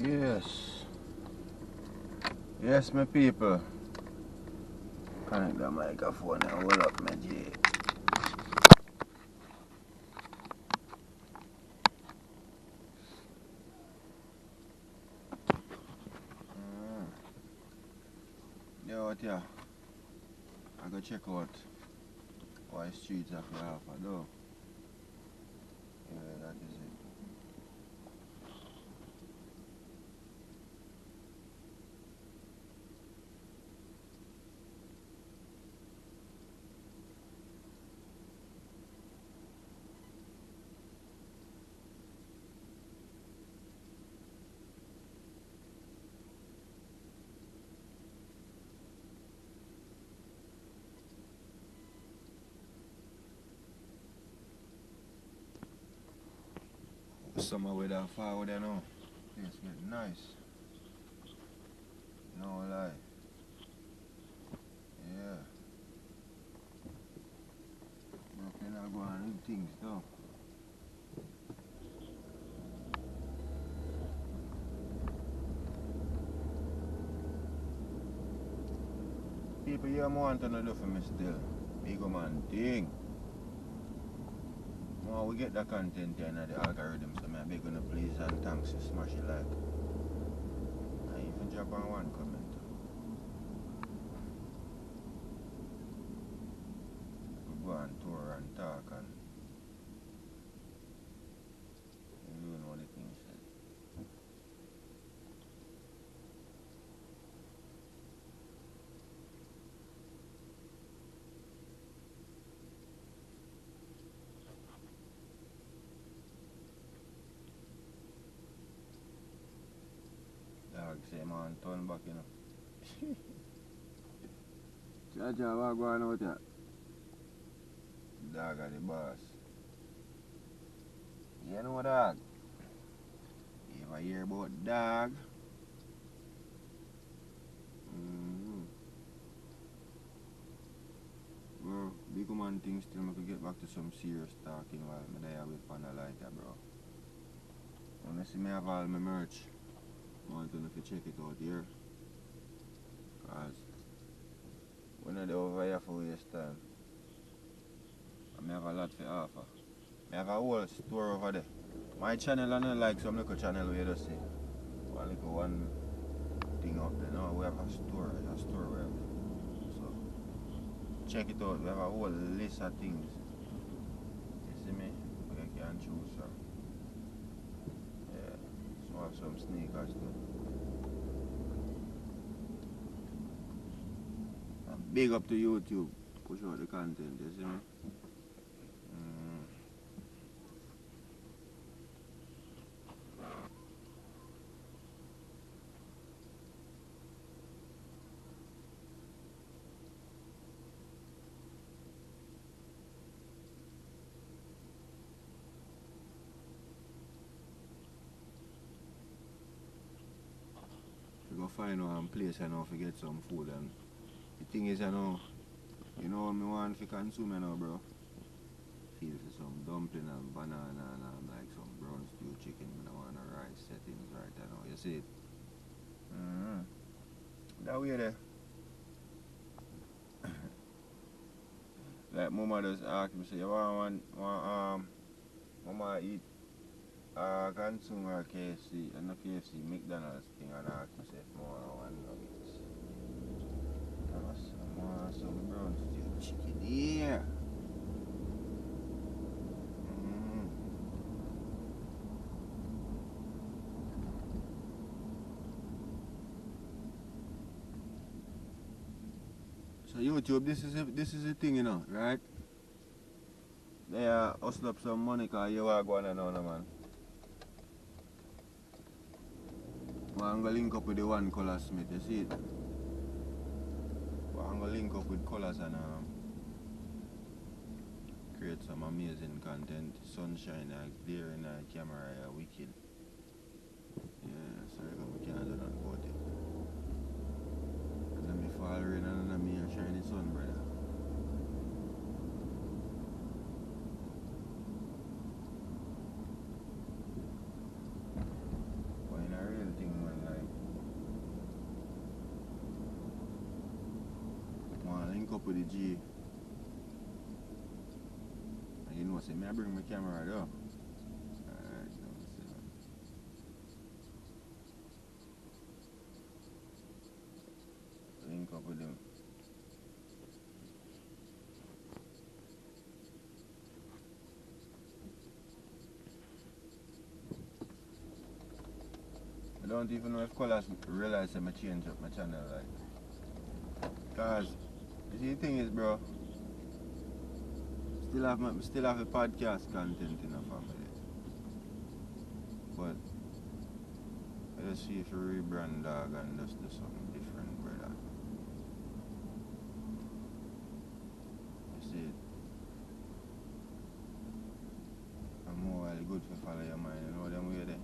Yes. Yes, my people. Connect the microphone and hold up my J. Yo, what ya? I go check out why streets have to have a door. Yeah, that is it. Summer weather forward, you know. It's getting nice. No lie. Yeah. Brooklyn are going to things though. People here want to do for me still. Big man thing. Well, we get the content here in the algorithm, so I beg you please and thanks to smash it like. And even drop on one comment. We go on tour and talk and you know the things said. Dog say man turn back, you know. Jaja, what going on with that? Dog are the boss. You know dog? You ever hear about dog? Bro, big man thing still I could get back to some serious talking while I'm there with Pandalita, bro. When you see me have all my merch, I want you to check it out here. Cause when I'm over here for waste time, I have a lot to offer. I have a whole store over there. My channel is not like some little channel where you just see one thing up there. No, we have a store where we have. So check it out, we have a whole list of things. You see me? You can choose from. Yeah. So I have some sneakers too. And big up to YouTube. Push out the content, you see me? We go find one place I know to get some food, and the thing is you know what I want to consume now, bro. Feel for some dumpling and banana and like some brown stew chicken. I want a rice settings right now. You see it? That way there. Like mama just ask me, say you want mama eat consume or KFC, and not KFC, McDonald's thing, and ask me say more one nuggets. I want some brown stew chicken here. So YouTube, this is the thing, you know, right? They hustle up some money because you are going on now, man. I'm going to link up with the one color Smith, you see it? I'm going to link up with colors and create some amazing content. Sunshine, glare in the camera, wicked. Yeah, sorry, we can't do nothing about it. And then me fall rain and then me shine the sun, brother. But in a real thing, with the G. And you know, say, me I bring my camera though. Alright, link up with them. I don't even know if colours realize that I change up my channel, like. Cause you see the thing is, bro, still have a podcast content in the family. But I just see if you rebrand dog and just do something different, brother. You see it? I'm more good for follow your mind, you know them way there.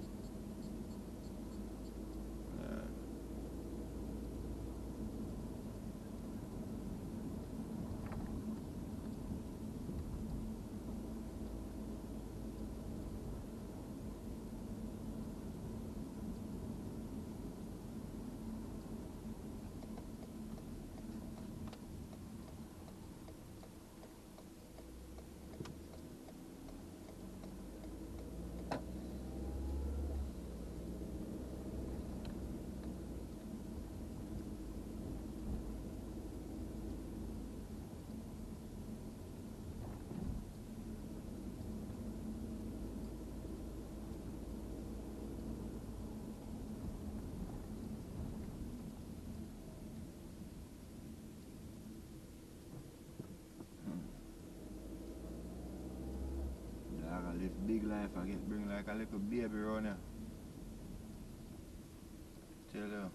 I live big life, I get bring like a little baby around here. Tell you.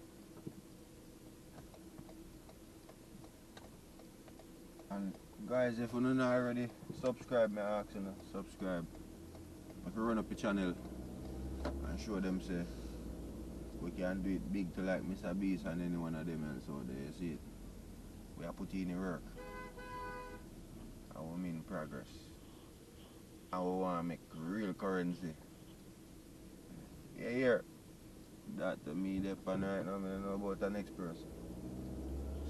And guys, if you don't already subscribe, me ask you subscribe. If you run up the channel and show them say we can do it big to like Mr. Beast and any one of them else out there, you see it. We are putting in the work. And we mean progress. And we want to make real currency. Yeah. That to me depend right now, I don't know about the next person.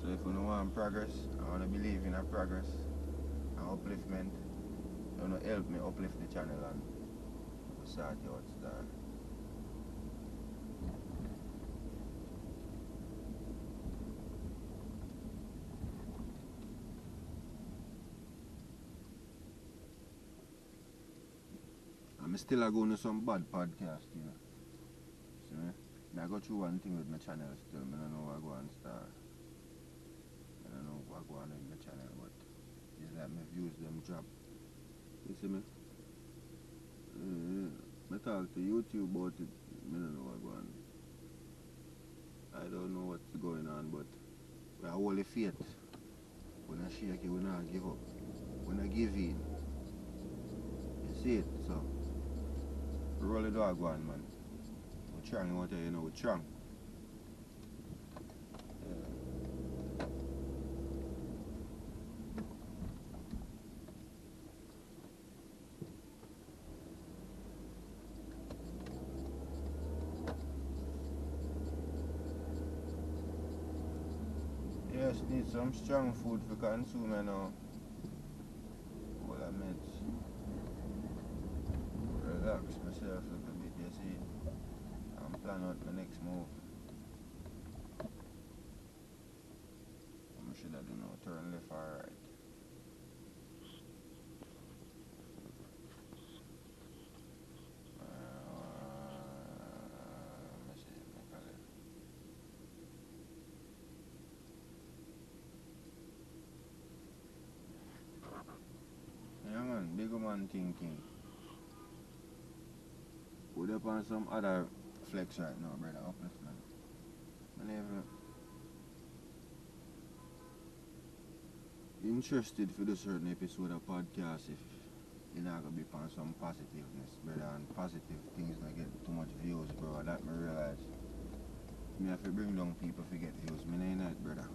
So if you don't want progress, I want to believe in a progress and upliftment, you want to help me uplift the channel and start out start. I'm still going to some bad podcast, you know. See me? I go through one thing with my channel still. I don't know what I go and start. I don't know what I go on with my channel, but it's like my views them drop. You see me? I talk to YouTube about it. I don't know what I go on. I don't know what's going on, but we are holy faith. When I shake it, we not give up. When I give in. You see it? So roll the dog one, man. We're trying, I want to tell you, we're trying. Yes, need some strong food for consume now. All I meant. Relax myself a little bit, you see. And plan out my next move. I should have done now, turn left or right. Yeah man, bigger man thinking. Put up on some other flex right now, brother, upliftment. I'm never interested for this certain episode of podcast if you're not gonna be on some positiveness, brother, and positive things not get too much views, bro. That me realize. Me have to bring down people to get views. Me ain't that, brother.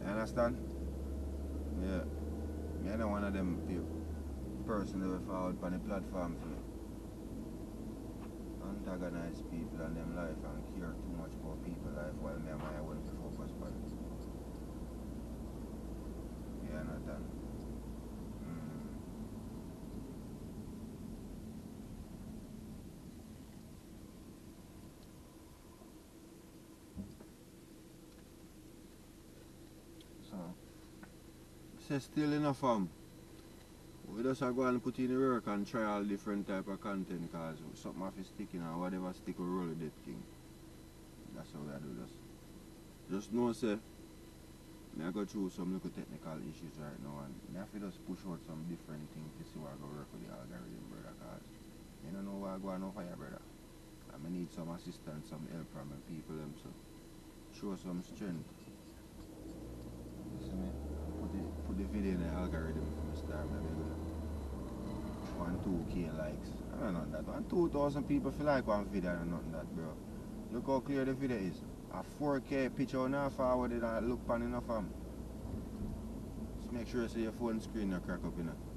You understand? Yeah. Me ain't one of them person that will forward on the platform to antagonize people and them life and care too much about people's life while me and my want to focus on Jonathan. So, say still enough we just go and put in the work and try all different type of content cause something have to stick in and whatever stick will roll with that thing. That's how I do this. Just know say I go through some little technical issues right now and I have to just push out some different things to see what I go work with the algorithm, brother, cause you don't know what I go on over here, brother. I need some assistance, some help from my people them, so show some strength. You see me? Put the video in the algorithm for me start maybe good. 2K likes. I don't know that. 2,000 people feel like one video and nothing that, bro. Look how clear the video is. A 4K picture now forward it and look pan enough. Just make sure you see your phone screen you crack up, you know.